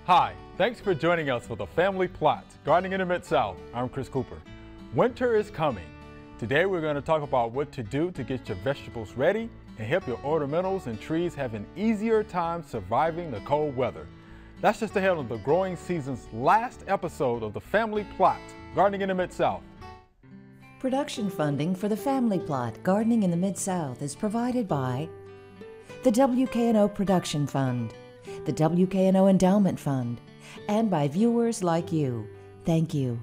Hi, thanks for joining us for the Family Plot, Gardening in the Mid-South. I'm Chris Cooper. Winter is coming. Today we're going to talk about what to do to get your vegetables ready and help your ornamentals and trees have an easier time surviving the cold weather. That's just ahead of the growing season's last episode of the Family Plot, Gardening in the Mid-South. Production funding for the Family Plot, Gardening in the Mid-South is provided by the WKNO Production Fund, the WKNO Endowment Fund, and by viewers like you. Thank you.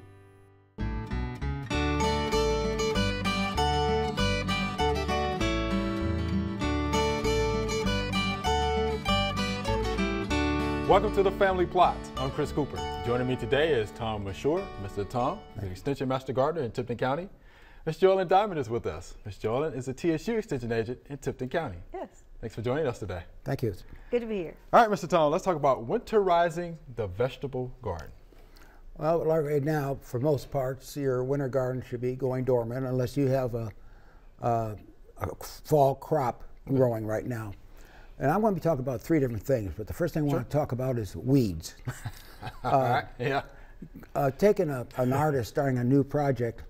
Welcome to the Family Plot. I'm Chris Cooper. Joining me today is Tom Mashore. Mr. Tom, the Extension Master Gardener in Tipton County. Ms. Joellen Diamond is with us. Ms. Joellen is a TSU Extension Agent in Tipton County. Yes. Thanks for joining us today. Thank you. Good to be here. All right, Mr. Tom, let's talk about winterizing the vegetable garden. Well, like right now, for most parts, your winter garden should be going dormant unless you have a fall crop growing right now. And I'm going to be talking about three different things, but the first thing I want to talk about is weeds. All right, yeah. Taking an artist starting a new project,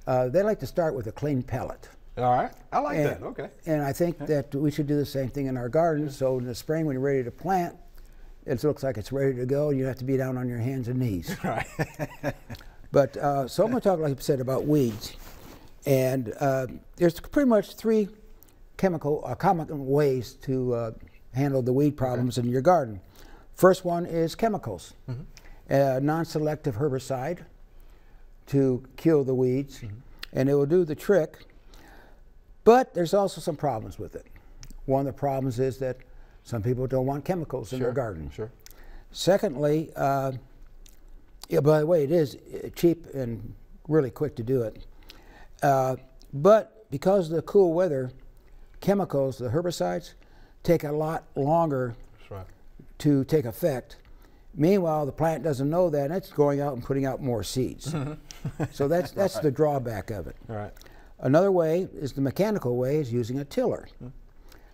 they like to start with a clean pellet. All right, I like that, okay. And I think that we should do the same thing in our garden, so in the spring when you're ready to plant, it looks like it's ready to go, and you have to be down on your hands and knees. Right. But, so I'm going to talk, like I said, about weeds. And there's pretty much three common ways to handle the weed problems in your garden. First one is chemicals. Non-selective herbicide to kill the weeds, and it will do the trick. But there's also some problems with it. One of the problems is that some people don't want chemicals in their garden. Sure. Secondly, yeah, by the way, it is cheap and really quick to do it. But because of the cool weather, chemicals, the herbicides, take a lot longer to take effect. Meanwhile, the plant doesn't know that, and it's going out and putting out more seeds. So that's the drawback of it. All right. Another way is the mechanical way is using a tiller.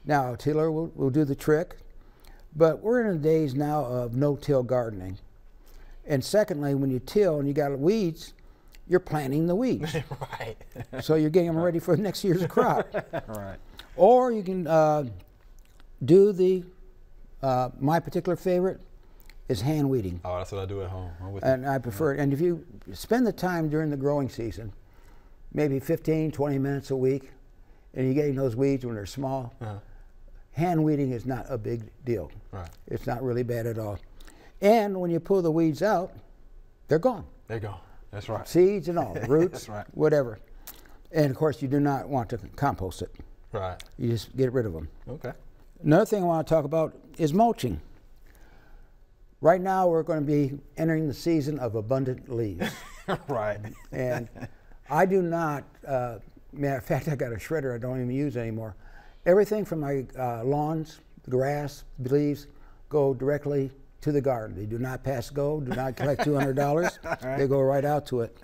Now, a tiller will do the trick, but we're in the days now of no-till gardening. And secondly, when you till and you got weeds, you're planting the weeds. Right. So you're getting them ready for next year's crop. Right. Or you can do the, my particular favorite is hand weeding. Oh, that's what I do at home. I'm with And you. I prefer it. And if you spend the time during the growing season, maybe 15, 20 minutes a week, and you're getting those weeds when they're small, hand weeding is not a big deal. Right. It's not really bad at all. And when you pull the weeds out, they're gone. There you go. That's right. Seeds and all, roots, That's right. whatever. And of course, you do not want to compost it. Right. You just get rid of them. Okay. Another thing I want to talk about is mulching. Right now, we're going to be entering the season of abundant leaves. Right. And I do not, matter of fact, I got a shredder I don't even use anymore. Everything from my lawns, grass, leaves, go directly to the garden. They do not pass go, do not collect $200. Right. They go right out to it.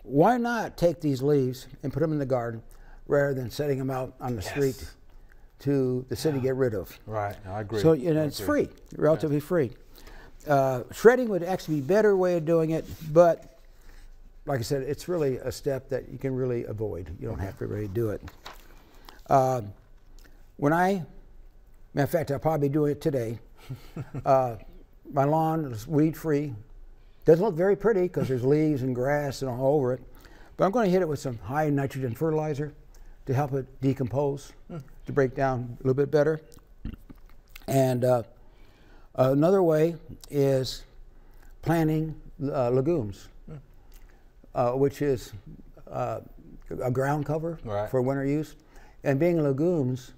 Why not take these leaves and put them in the garden rather than setting them out on the street to the city to get rid of? Right, I agree. So it's free, relatively free. Shredding would actually be a better way of doing it, but like I said, it's really a step that you can really avoid. You don't have to really do it. Matter of fact, I'll probably do it today. My lawn is weed-free. Doesn't look very pretty because there's leaves and grass and all over it, but I'm going to hit it with some high nitrogen fertilizer to help it decompose, to break down a little bit better. And another way is planting legumes, which is a ground cover for winter use. And being legumes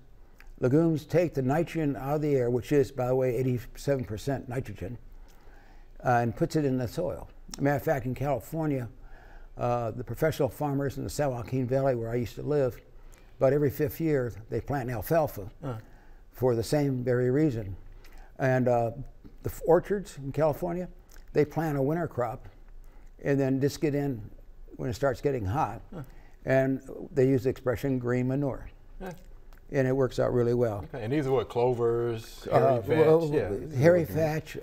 take the nitrogen out of the air, which is, by the way, 87% nitrogen, and puts it in the soil. Matter of fact, in California, the professional farmers in the San Joaquin Valley, where I used to live, about every 5th year, they plant alfalfa for the same very reason. And the orchards in California, they plant a winter crop and then just get in when it starts getting hot. And they use the expression green manure. and it works out really well. Okay. And these are what, clovers, hairy vetch? Hairy vetch,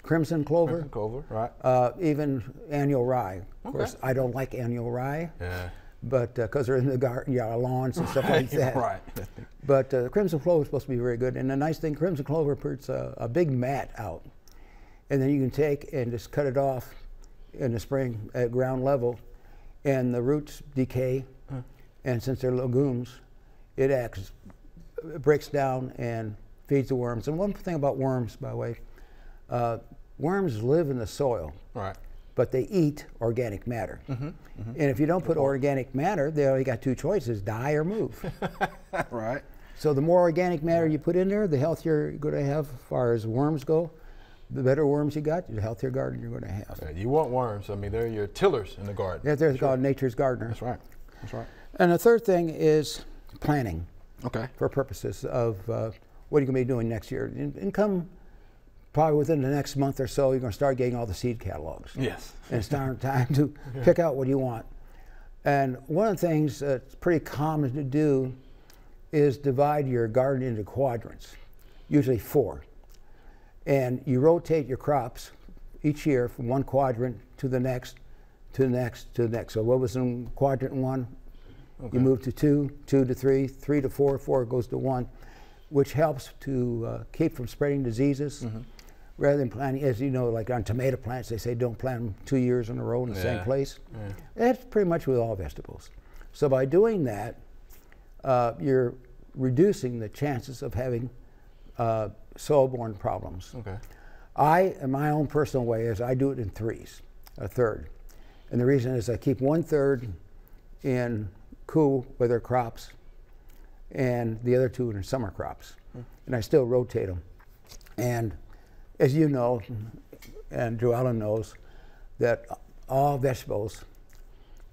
crimson clover. Crimson clover, right. Even annual rye. Of course, I don't like annual rye. Yeah. But because they're in the garden, lawns and stuff like that. Right. But crimson clover is supposed to be very good. And the nice thing, crimson clover puts a big mat out. And then you can take and just cut it off in the spring at ground level. And the roots decay. And since they're legumes, it breaks down and feeds the worms. And one thing about worms, by the way, worms live in the soil. Right. But they eat organic matter. And if you don't put organic matter, they only got two choices, die or move. Right. So the more organic matter you put in there, the healthier you're going to have as far as worms go. The better worms you got, the healthier garden you're going to have. Yeah, you want worms. I mean, they're your tillers in the garden. Yeah, they're called nature's gardener. That's right. That's right. And the third thing is planning. Okay. For purposes of what are you going to be doing next year. And come probably within the next month or so, you're going to start getting all the seed catalogs. Yes. And it's time to pick out what you want. And one of the things that's pretty common to do is divide your garden into quadrants, usually 4. And you rotate your crops each year from one quadrant to the next, to the next, to the next. So what was in quadrant 1? Okay. You move to 2, 2 to 3, 3 to 4, 4 goes to 1, which helps to keep from spreading diseases. Rather than planting, as you know, like on tomato plants, they say don't plant them 2 years in a row in the same place. That's pretty much with all vegetables. So by doing that, you're reducing the chances of having soil-borne problems. Okay. I, in my own personal way, is I do it in 3s, a third. And the reason is I keep 1/3 in cool weather crops and the other 2 in summer crops. And I still rotate them. And as you know, and Joellen knows, that all vegetables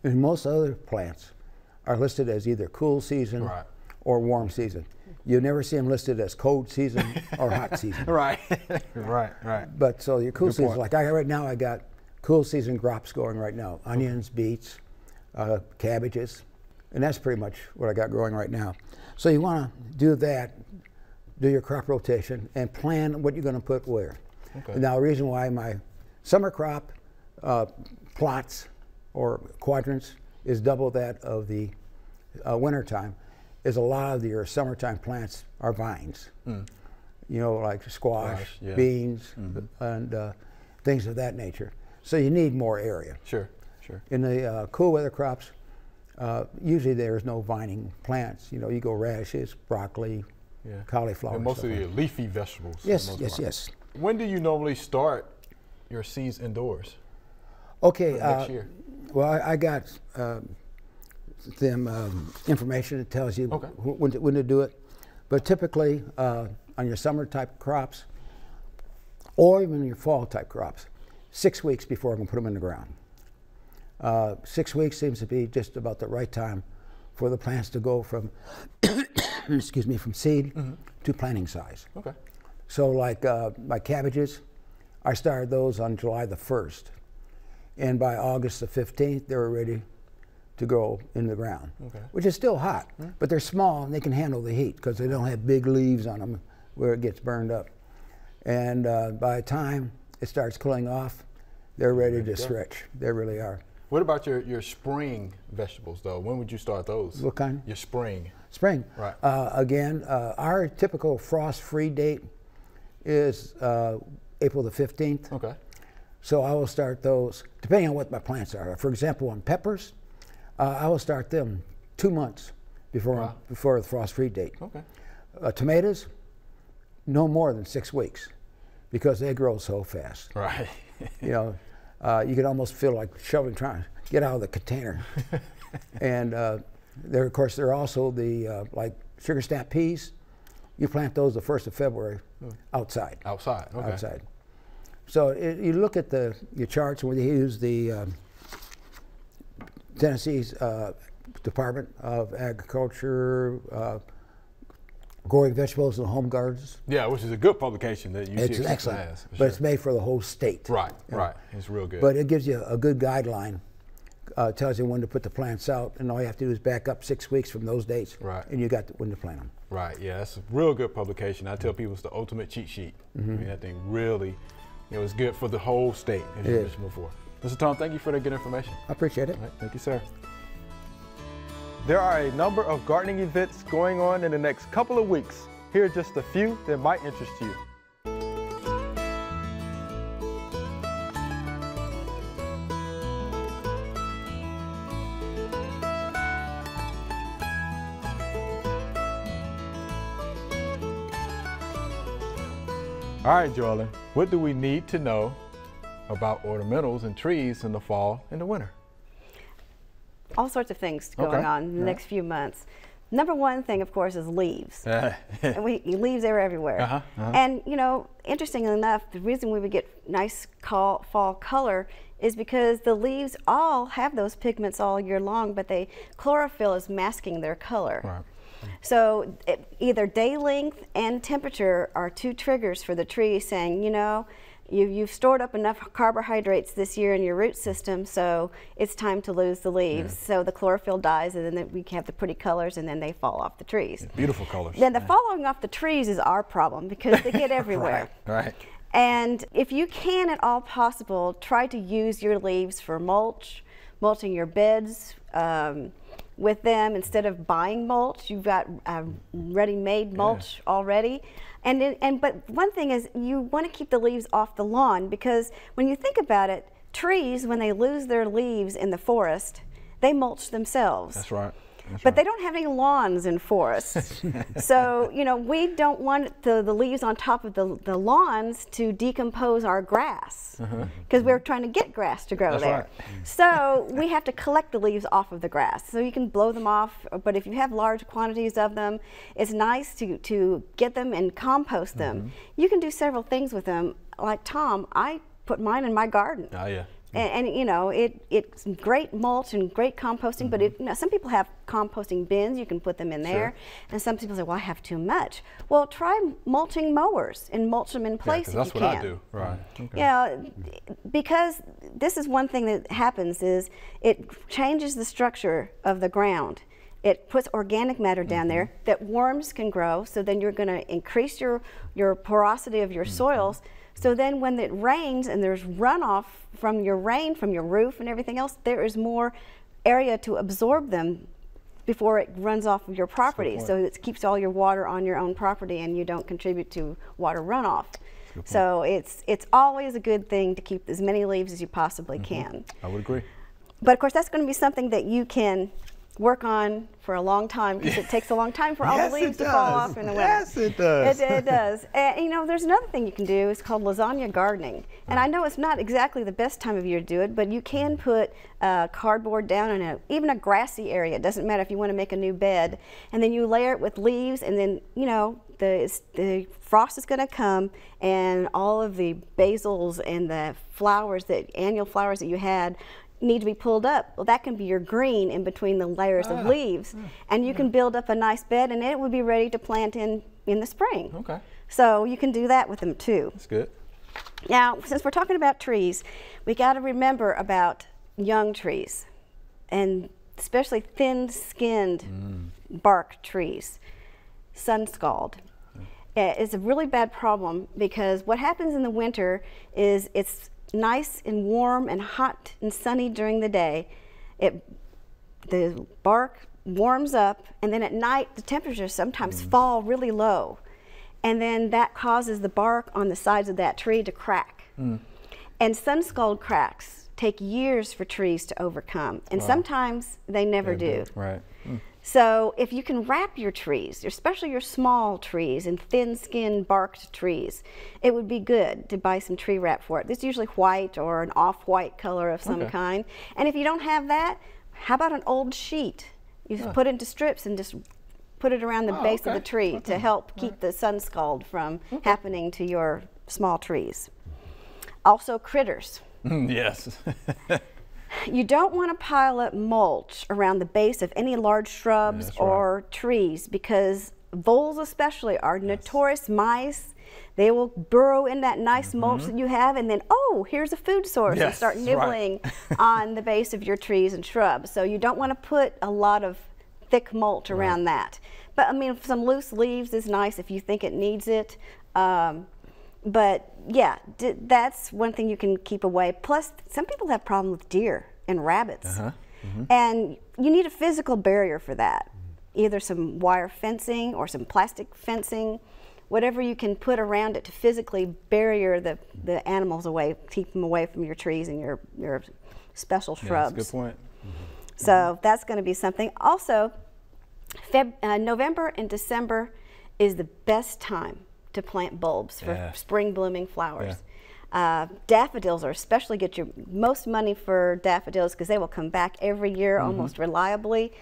and most other plants are listed as either cool season or warm season. You never see them listed as cold season or hot season. Right. Right. But so your cool season, like right now I got cool season crops going right now. Onions, beets, cabbages, and that's pretty much what I got growing right now. So you want to do that, do your crop rotation, and plan what you're going to put where. Okay. Now the reason why my summer crop plots or quadrants is double that of the winter time is a lot of your summertime plants are vines. You know, like squash, beans, and things of that nature. So you need more area. Sure. In the cool weather crops, usually there's no vining plants. You know, you go radishes, broccoli, cauliflower. And most of the leafy vegetables. Yes. When do you normally start your seeds indoors? Okay. Next year? Well, I got them information that tells you when to do it. But typically on your summer type crops, or even your fall type crops, 6 weeks before I can put them in the ground. 6 weeks seems to be just about the right time for the plants to go from, excuse me, from seed to planting size. Okay. So like my cabbages, I started those on July the 1st. And by August the 15th, they were ready to go in the ground, which is still hot, but they're small and they can handle the heat because they don't have big leaves on them where it gets burned up. And by the time it starts cooling off, they're ready to stretch. They really are. What about your spring vegetables, though? When would you start those? What kind? Your spring. Spring. Right. Again, our typical frost-free date is April the 15th. Okay. So I will start those, depending on what my plants are. For example, on peppers, I will start them 2 months before the frost-free date. Okay. Tomatoes, no more than 6 weeks, because they grow so fast. Right. You know, you can almost feel like trying to get out of the container. And there, of course, there are also the like sugar snap peas. You plant those the 1st of February outside. Outside. Okay. Outside. So you look at your charts where they use the Tennessee's Department of Agriculture, Growing Vegetables and Home Gardens. Yeah, which is a good publication that you see. It's excellent, but it's made for the whole state. Right, right. It's real good. But it gives you a good guideline. Tells you when to put the plants out, and all you have to do is back up 6 weeks from those dates, and you got when to plant them. Right, yeah, it's a real good publication. I tell people it's the ultimate cheat sheet. I mean, that thing really, it's good for the whole state, as you mentioned before. Mr. Tom, thank you for that good information. I appreciate it. All right, thank you, sir. There are a number of gardening events going on in the next couple of weeks. Here are just a few that might interest you. All right, Joellen, what do we need to know about ornamentals and trees in the fall and the winter? All sorts of things going on in the next few months. Number one thing, of course, is leaves. And leaves are everywhere. And, you know, interestingly enough, the reason we would get nice fall color is because the leaves all have those pigments all year long, but chlorophyll is masking their color. Right. So either day length and temperature are two triggers for the tree saying, you know, you've stored up enough carbohydrates this year in your root system, so it's time to lose the leaves. So the chlorophyll dies, and then we have the pretty colors, and then they fall off the trees. Beautiful colors. Then the falling off the trees is our problem because they get everywhere. Right. And if you can at all possible, try to use your leaves for mulching your beds with them instead of buying mulch. You've got ready-made mulch already. But one thing is you want to keep the leaves off the lawn, because when you think about it, trees, when they lose their leaves in the forest, they mulch themselves. That's right. But they don't have any lawns in forests. So, you know, we don't want the leaves on top of the lawns to decompose our grass, because we're trying to get grass to grow there. Right. So we have to collect the leaves off of the grass. So you can blow them off, but if you have large quantities of them, it's nice to get them and compost them. You can do several things with them. Like Tom, I put mine in my garden. Oh, yeah. And you know, it's great mulch and great composting, but you know, some people have composting bins, you can put them in there. And some people say, well, I have too much. Well, try mulching mowers and mulch them in place if you can. That's what I do, right. Yeah, because this is one thing that happens is it changes the structure of the ground. It puts organic matter down there that worms can grow, so then you're going to increase your porosity of your soils. So then when it rains and there's runoff from your rain, from your roof and everything else, there is more area to absorb them before it runs off of your property. So it keeps all your water on your own property and you don't contribute to water runoff. So it's always a good thing to keep as many leaves as you possibly can. I would agree. But of course that's going to be something that you can work on for a long time, because it takes a long time for all the leaves to fall off in the winter. Yes, it does. It does. And you know, there's another thing you can do. It's called lasagna gardening. And I know it's not exactly the best time of year to do it, but you can put cardboard down in even a grassy area. It doesn't matter if you want to make a new bed. And then you layer it with leaves, and then, you know, the frost is going to come, and all of the basils and the flowers, the annual flowers that you had, need to be pulled up. Well, that can be your green in between the layers of leaves, and you can build up a nice bed, and it would be ready to plant in the spring. Okay. So you can do that with them too. That's good. Now, since we're talking about trees, we got to remember about young trees, and especially thin-skinned bark trees. Sun scald. It's a really bad problem, because what happens in the winter is it's nice and warm and hot and sunny during the day. The bark warms up, and then at night the temperatures sometimes fall really low, and then that causes the bark on the sides of that tree to crack. And sun scald cracks take years for trees to overcome, and sometimes they never do. Right. So if you can wrap your trees, especially your small trees and thin-skinned barked trees, it would be good to buy some tree wrap for it. It's usually white or an off-white color of some kind. And if you don't have that, how about an old sheet? You put it into strips and just put it around the base of the tree to help keep the sun scald from happening to your small trees. Also, critters. Yes. You don't want to pile up mulch around the base of any large shrubs or trees, because voles especially are notorious mice. They will burrow in that nice mulch that you have, and then, oh, here's a food source, and start nibbling on the base of your trees and shrubs. So you don't want to put a lot of thick mulch around that. But I mean, some loose leaves is nice if you think it needs it. But yeah, that's one thing you can keep away. Plus, some people have problems with deer and rabbits. And you need a physical barrier for that. Either some wire fencing or some plastic fencing, whatever you can put around it to physically barrier the animals away, keep them away from your trees and your special shrubs. That's a good point. So that's going to be something. Also, November and December is the best time to plant bulbs for spring blooming flowers. Daffodils are especially, get your most money for daffodils because they will come back every year almost reliably.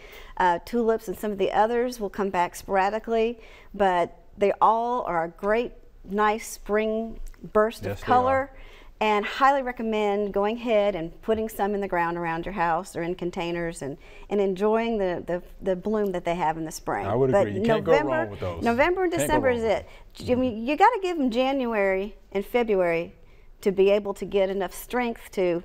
Tulips and some of the others will come back sporadically, but they all are a great, nice spring burst of color. And highly recommend going ahead and putting some in the ground around your house or in containers and enjoying the bloom that they have in the spring. I would agree. You can't go wrong with those. November and December is it. I mean, you got to give them January and February to be able to get enough strength to,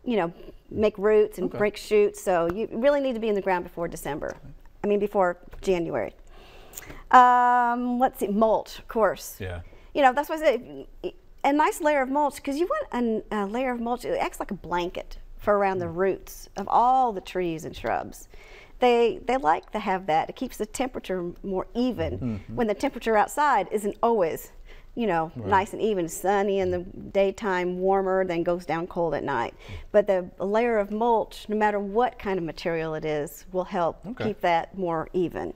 you know, make roots and break shoots. So you really need to be in the ground before December. I mean, before January. Let's see, mulch, of course. Yeah. You know, that's why I say a nice layer of mulch, because you want a layer of mulch. It acts like a blanket for around the roots of all the trees and shrubs. They like to have that. It keeps the temperature more even when the temperature outside isn't always, you know, nice and even, sunny in the daytime, warmer, then goes down cold at night. But the layer of mulch, no matter what kind of material it is, will help keep that more even.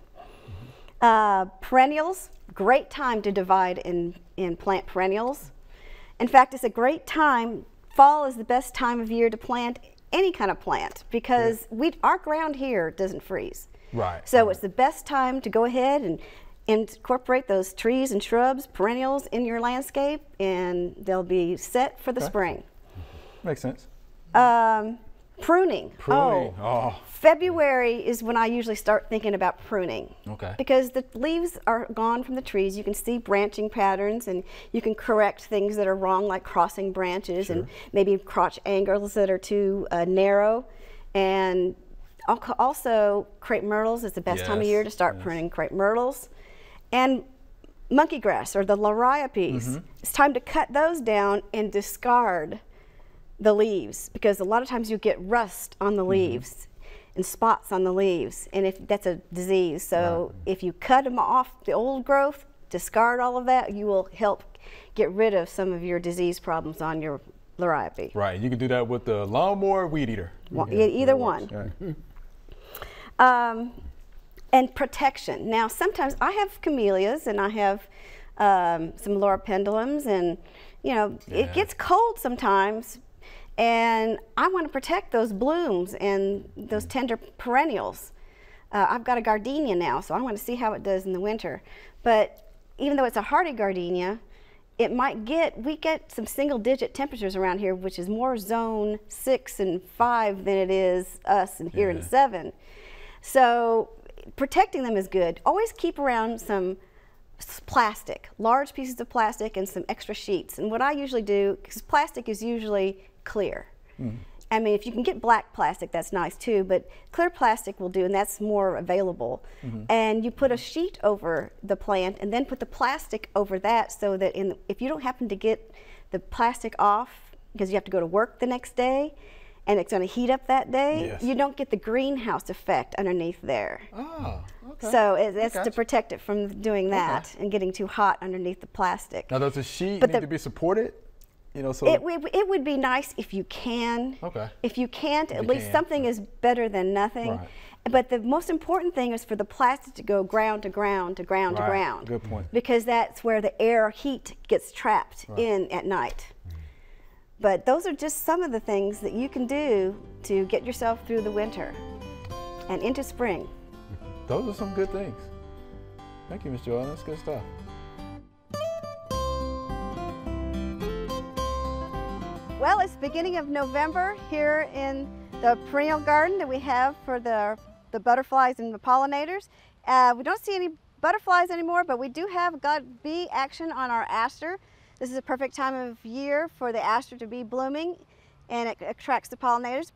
Perennials, great time to divide and plant perennials. In fact, it's a great time. Fall is the best time of year to plant any kind of plant because our ground here doesn't freeze. So it's the best time to go ahead and incorporate those trees and shrubs, perennials in your landscape, and they'll be set for the spring. Makes sense. Pruning. February is when I usually start thinking about pruning. Because the leaves are gone from the trees. You can see branching patterns and you can correct things that are wrong, like crossing branches and maybe crotch angles that are too narrow. And also crepe myrtles is the best time of year to start pruning crepe myrtles. And monkey grass, or the liriopes. It's time to cut those down and discard the leaves, because a lot of times you get rust on the leaves and spots on the leaves, and if that's a disease. So if you cut them off, the old growth, discard all of that, you will help get rid of some of your disease problems on your liriope. You can do that with the lawnmower or weed eater. Either one. And protection. Now, sometimes I have camellias and I have some loropendyliums, and you know, it gets cold sometimes, and I want to protect those blooms and those tender perennials. I've got a gardenia now, so I want to see how it does in the winter. But even though it's a hardy gardenia, it might we get some single-digit temperatures around here, which is more zone 6 and 5 than it is us and here in 7. So protecting them is good. Always keep around some plastic, large pieces of plastic and some extra sheets. And what I usually do, because plastic is usually clear. I mean, if you can get black plastic, that's nice too, but clear plastic will do, and that's more available. And you put a sheet over the plant and then put the plastic over that, so that if you don't happen to get the plastic off because you have to go to work the next day and it's going to heat up that day, you don't get the greenhouse effect underneath there. So that's to protect it from doing that and getting too hot underneath the plastic. Now, does the sheet need to be supported? You know, so it would be nice if you can. If you can't, at least something is better than nothing. But the most important thing is for the plastic to go ground to ground to ground to ground. Good point. Because that's where the air heat gets trapped in at night. But those are just some of the things that you can do to get yourself through the winter and into spring. Those are some good things. Thank you, Ms. Joellen. That's good stuff. Well, it's beginning of November here in the perennial garden that we have for the butterflies and the pollinators. We don't see any butterflies anymore, but we do have got bee action on our aster. This is a perfect time of year for the aster to be blooming, and it attracts the pollinators.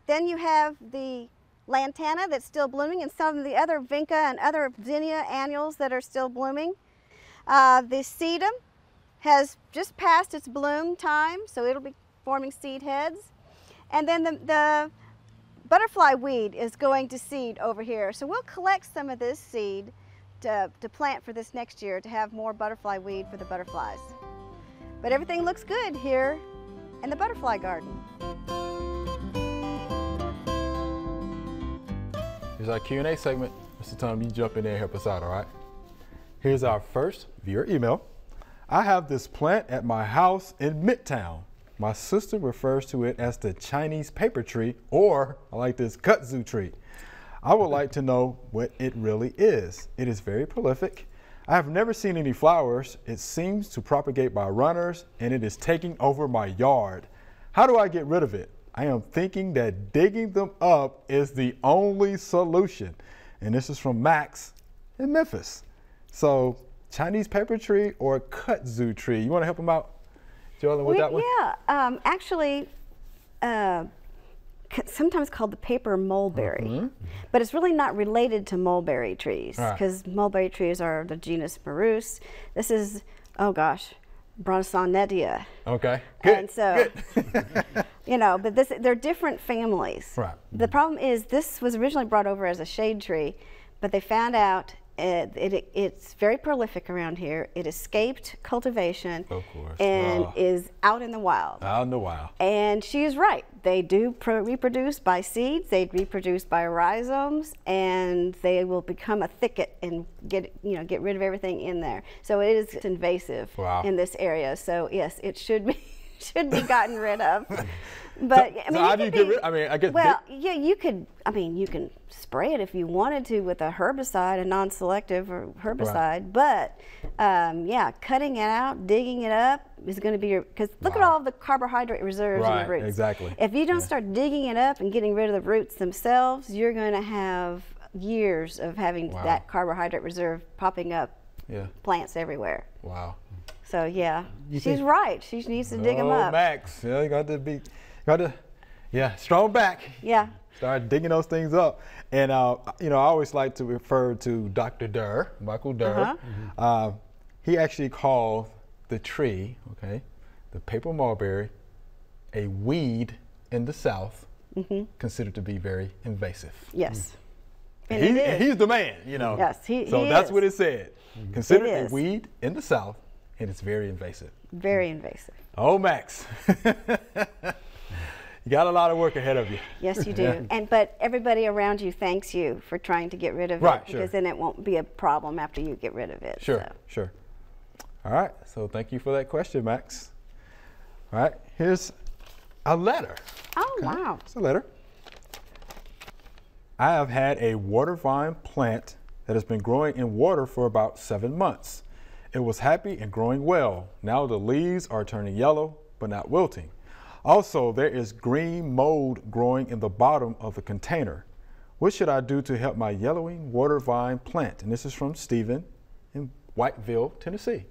Then you have the lantana that's still blooming, and some of the other vinca and other zinnia annuals that are still blooming. The sedum has just passed its bloom time, so it'll be forming seed heads. And then the butterfly weed is going to seed over here. So we'll collect some of this seed to plant for this next year to have more butterfly weed for the butterflies. But everything looks good here in the butterfly garden. Here's our Q&A segment. Mr. Tom, you jump in there and help us out, all right? Here's our first viewer email. I have this plant at my house in Midtown. My sister refers to it as the Chinese paper tree, or I like this kudzu tree. I would like to know what it really is. It is very prolific. I have never seen any flowers. It seems to propagate by runners, and it is taking over my yard. How do I get rid of it? I am thinking that digging them up is the only solution. And this is from Max in Memphis. So Chinese paper tree or kudzu tree? You want to help him out, Joellen, with that one? Yeah, actually, sometimes called the paper mulberry, but it's really not related to mulberry trees, because mulberry trees are the genus Myrus. This is, oh gosh, Bronsonetia. Okay, good. And so, good. you know, but they're different families. Right. The problem is this was originally brought over as a shade tree, but they found out it's very prolific around here. It escaped cultivation, of course, and is out in the wild. Out in the wild. And she is right. They do reproduce by seeds. They reproduce by rhizomes, and they will become a thicket and get rid of everything in there. So it is invasive in this area. So yes, it should be gotten rid of. But so how do you get rid? I mean, I guess. Well, yeah, you could. I mean, you can spray it if you wanted to with a herbicide, a non-selective or herbicide. But yeah, cutting it out, digging it up is going to be your. Because look at all of the carbohydrate reserves in the roots. Exactly. If you don't start digging it up and getting rid of the roots themselves, you're going to have years of having that carbohydrate reserve popping up. Yeah. Plants everywhere. Wow. So yeah, she's right. She needs to dig them up. Max, yeah, you got to, strong back. Yeah. Start digging those things up. And, I always like to refer to Dr. Durr, Michael Durr. He actually called the tree, the paper mulberry, a weed in the South, considered to be very invasive. Yes. And he's the man, Yes, so that's what it said. Considered a weed in the South, and it's very invasive. Very invasive. Oh, Max. You got a lot of work ahead of you. Yes, you do. But everybody around you thanks you for trying to get rid of it, because then it won't be a problem after you get rid of it. Sure. All right, so thank you for that question, Max. All right, here's a letter. Oh, wow. It's a letter. I have had a water vine plant that has been growing in water for about 7 months. It was happy and growing well. Now the leaves are turning yellow, but not wilting. Also, there is green mold growing in the bottom of the container. What should I do to help my yellowing water vine plant? And this is from Stephen in Whiteville, Tennessee.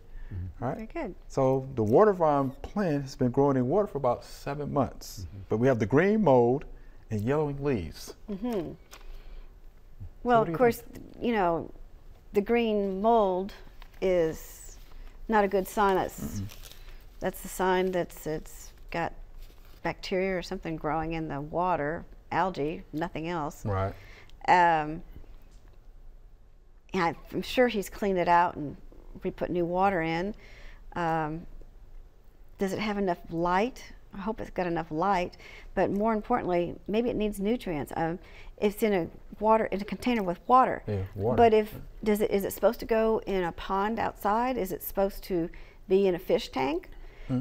All right. Very good. So the water vine plant has been growing in water for about 7 months, but we have the green mold and yellowing leaves. Well, of course, the green mold is not a good sign. That's the sign that it's got bacteria or something growing in the water, algae, nothing else. Right. And I'm sure he's cleaned it out and re-put new water in. Does it have enough light? I hope it's got enough light, but more importantly, maybe it needs nutrients. It's in a container with water. Yeah, water. But is it supposed to go in a pond outside? Is it supposed to be in a fish tank?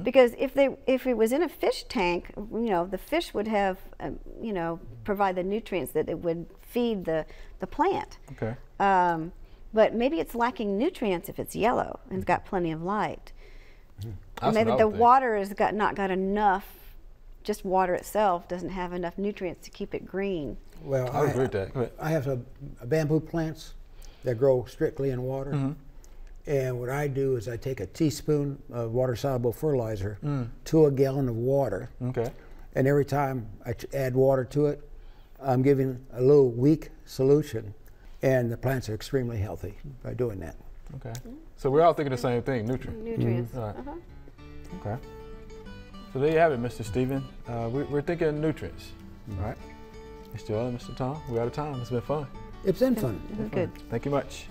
Because if it was in a fish tank, the fish would have, provide the nutrients that it would feed the plant. Okay. But maybe it's lacking nutrients if it's yellow and it's got plenty of light. Maybe the water has not got enough. Just water itself doesn't have enough nutrients to keep it green. Well, I agree with that. Go ahead. I have some bamboo plants that grow strictly in water. And what I do is I take a teaspoon of water-soluble fertilizer to a gallon of water. Okay. And every time I add water to it, I'm giving a little weak solution, and the plants are extremely healthy by doing that. Okay. So we're all thinking the same thing, nutrients. Nutrients. All right. Okay. So there you have it, Mr. Stephen. We're thinking nutrients. All right. Mr. Owen, Mr. Tom, we're out of time. It's been fun. It's been fun. Good. Thank you much.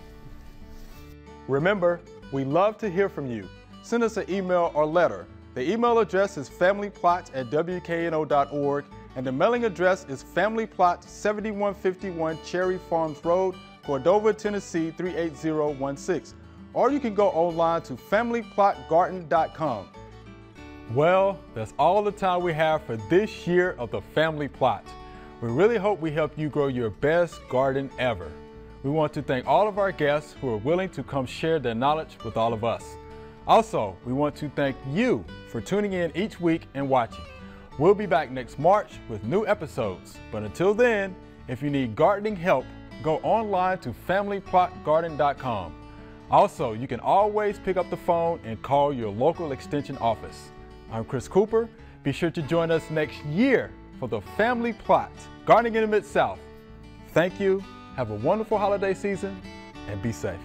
Remember, we love to hear from you. Send us an email or letter. The email address is familyplot@wkno.org, and the mailing address is Family Plot, 7151 Cherry Farms Road, Cordova, Tennessee 38016. Or you can go online to familyplotgarden.com. Well, that's all the time we have for this year of the Family Plot. We really hope we help you grow your best garden ever. We want to thank all of our guests who are willing to come share their knowledge with all of us. Also, we want to thank you for tuning in each week and watching. We'll be back next March with new episodes. But until then, if you need gardening help, go online to familyplotgarden.com. Also, you can always pick up the phone and call your local extension office. I'm Chris Cooper. Be sure to join us next year for the Family Plot, Gardening in the Mid-South. Thank you, have a wonderful holiday season, and be safe.